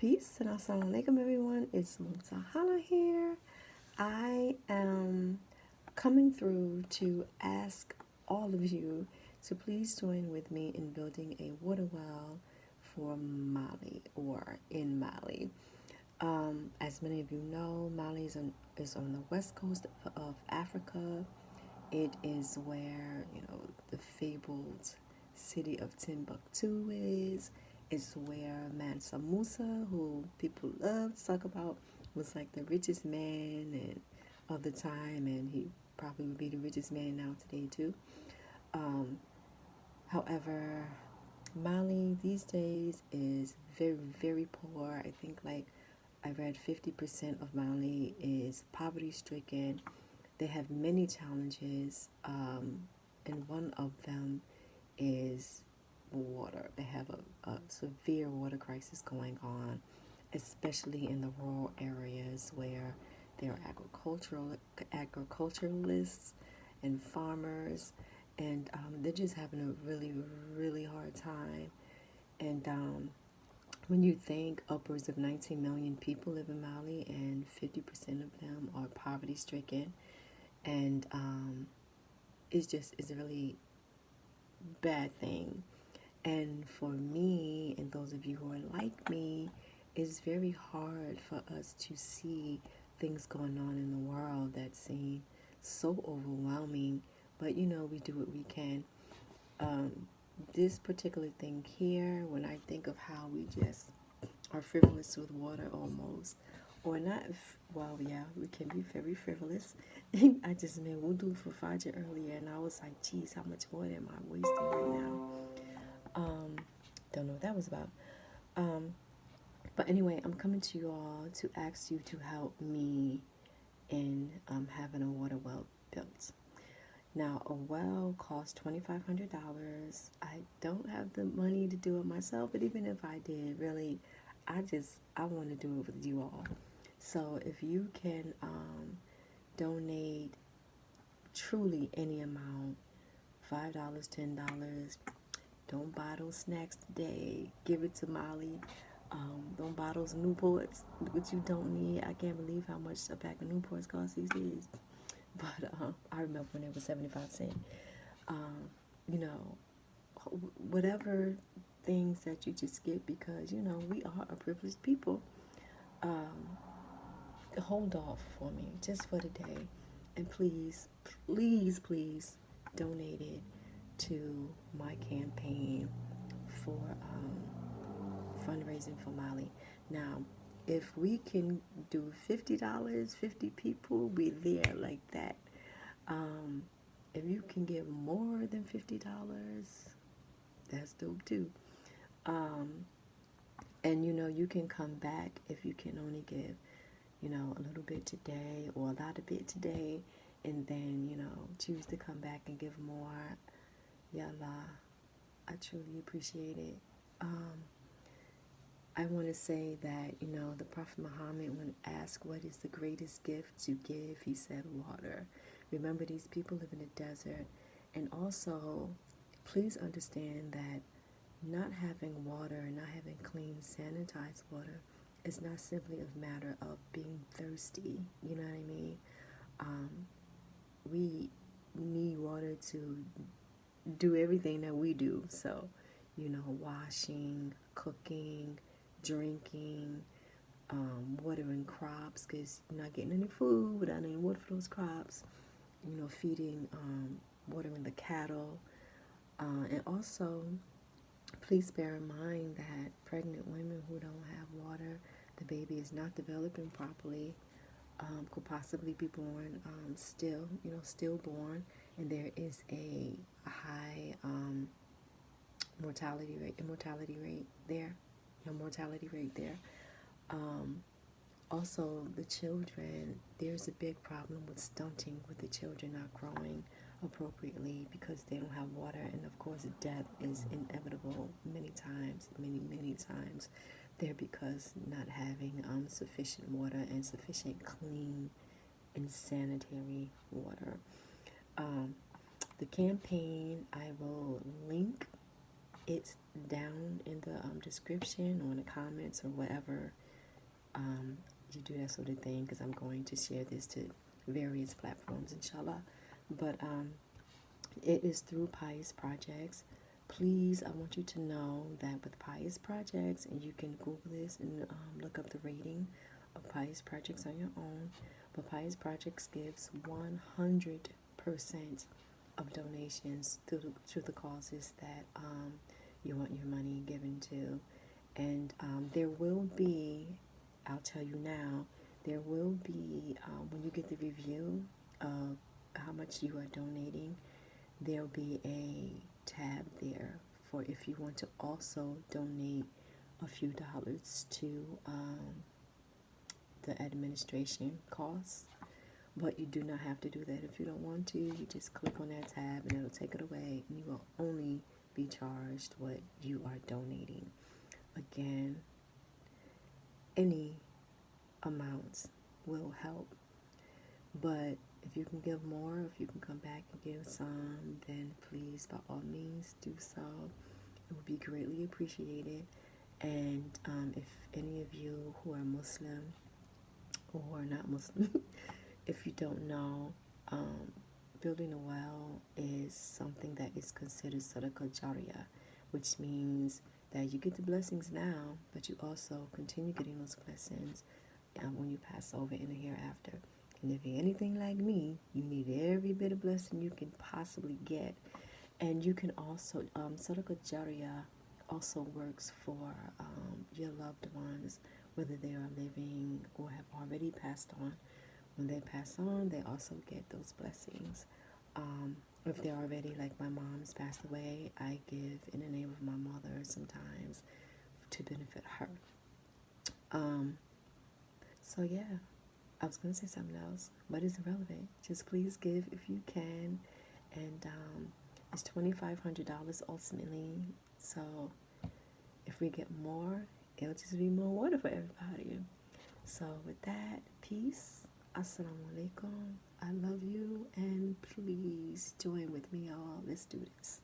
Peace and assalamu alaikum, everyone. It's Mutahala here. I am coming through to ask all of you to please join with me in building a water well for Mali or in Mali. As many of you know, Mali is on the west coast of Africa. It is where, the fabled city of Timbuktu is. It's where Mansa Musa, who people love to talk about, was like the richest man of the time, and he probably would be the richest man now today too. Um, However, Mali these days is very, very poor. I think like I read 50% of Mali is poverty stricken. They have many challenges, and one of them is water. They have a severe water crisis going on, especially in the rural areas where there are agriculturalists and farmers, and they're just having a really, really hard time. And when you think upwards of 19 million people live in Mali and 50% of them are poverty stricken, and it's a really bad thing. And for me, and those of you who are like me, it's very hard for us to see things going on in the world that seem so overwhelming. But we do what we can. Um, this particular thing here, when I think of how we just are frivolous with water almost, or not, well, yeah, we can be very frivolous. I just made wudu for Fajr earlier, and I was like, geez, how much water am I wasting right now? Um, don't know what that was about. Um, but anyway, I'm coming to you all to ask you to help me in having a water well built. Now, a well costs $2,500. I don't have the money to do it myself, but even if I did, really, I want to do it with you all. So if you can donate truly any amount, $5, $10, don't buy those snacks today. Give it to Molly. Don't buy those Newports, which you don't need. I can't believe how much a pack of Newports costs these days. But I remember when it was 75 cents. You know, whatever things that you just get because, we are a privileged people. Um, Hold off for me just for today. And please, please, please donate it to my campaign for fundraising for Mali. Now, if we can do $50, 50 people, we there like that. Um, if you can give more than $50, that's dope too. Um, and you can come back if you can only give, a little bit today or a lot of bit today, and then, choose to come back and give more. Yallah, I truly appreciate it. I want to say that, the Prophet Muhammad, when asked what is the greatest gift to give, he said water. Remember, these people live in a desert. And also, please understand that not having water, not having clean, sanitized water, is not simply a matter of being thirsty. You know what I mean? We need water to do everything that we do. So, washing, cooking, drinking, watering crops because you're not getting any food without any water for those crops. Feeding, watering the cattle. And also, please bear in mind that pregnant women who don't have water, the baby is not developing properly, could possibly be born stillborn, and there is a high mortality rate there. Mortality rate there. Also, the children, there's a big problem with stunting with the children not growing appropriately because they don't have water, and of course death is inevitable many times there because not having sufficient water and sufficient clean and sanitary water. The campaign, I will link It's down in the description or in the comments or whatever you do that sort of thing, because I'm going to share this to various platforms, inshallah. But it is through Pious Projects. Please, I want you to know that with Pious Projects, and you can Google this and look up the rating of Pious Projects on your own, but Pious Projects gives 100% of donations to the causes that you want your money given to. And there will be, I'll tell you now, there will be, when you get the review of how much you are donating, there'll be a tab there for if you want to also donate a few dollars to the administration costs. But you do not have to do that if you don't want to. You just click on that tab and it'll take it away, and you will only be charged what you are donating. Again, any amounts will help, but if you can give more, if you can come back and give some, then please, by all means, do so. It would be greatly appreciated. And if any of you who are Muslim or who are not Muslim, if you don't know, building a well is something that is considered sadaqah jariyah, which means that you get the blessings now, but you also continue getting those blessings when you pass over in the hereafter. And if you're anything like me, you need every bit of blessing you can possibly get. And you can also, sadaqah jariyah also works for your loved ones, whether they are living or have already passed on. When they pass on, they also get those blessings. If they're already, like my mom's passed away, I give in the name of my mother sometimes to benefit her. So yeah, I was going to say something else, but it's irrelevant. Just please give if you can. And it's $2,500 ultimately. So if we get more, it'll just be more water for everybody. So with that, peace. Assalamu alaikum. I love you, and please join with me, y'all. Let's do this.